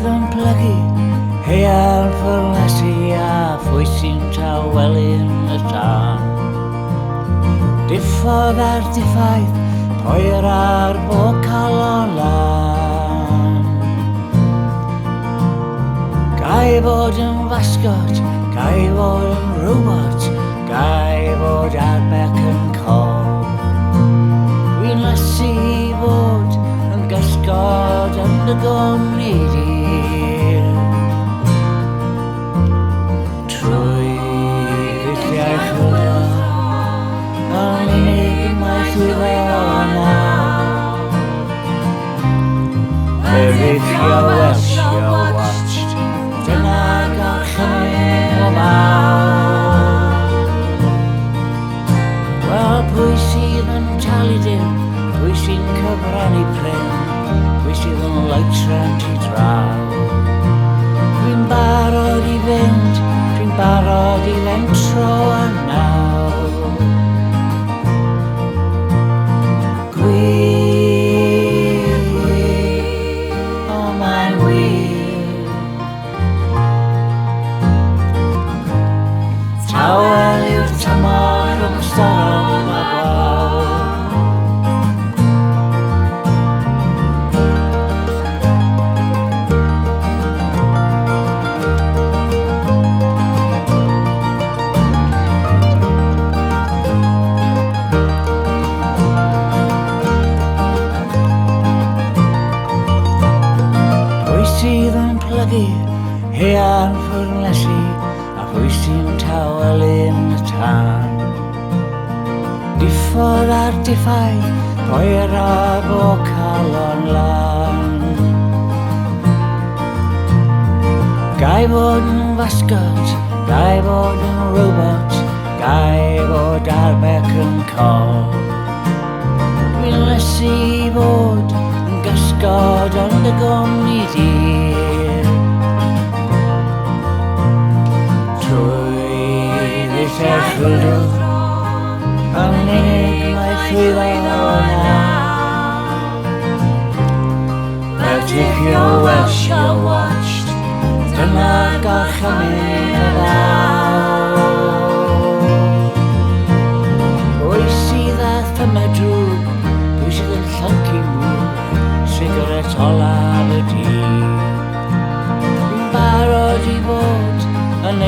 sydd yn plygu Hean ffyrnesu a phwy sy'n tawelyn y tân Diffodd ar diffaith Poer ar bocal o lan Gai fod yn fasgot Gai fod yn robot Gai fod ar bec yn col Dwi'n lasu fod yn gysgod yn dy gwmni di Trwy ddilliau chwilio Yn unig mae llwyddo nawr Perifio welsio watched Dyna gorchymyn o mawr Wel pwy sydd yn talu dim Pwy sy'n cyfrannu prin Pwy sydd yn leitran ti draw Dwi'n barod i fynd Dwi'n barod i fentro a nawr Tawel yw'r tymor rhwng storm a glaw Pwy sydd yn plygu hean ffwrnesu a pwy sy'n tawelyn y tân Diffodd ar diffaith Poer ar bocal o'n lan Gai fod yn fasgot Gai fod yn robot Gai fod ar bec yn col Dwi'n lesu fod yn gysgod yn dy gwmni di Ddilliau chwilio Yn unig mae llwyddo nawr Perifio welsio watched Dyna gorchymyn y ddaw Pwy sydd â thymau drwg Pwy sydd yn llyncu mwg Sigaret olaf y dydd Dwi'n barod i fod yn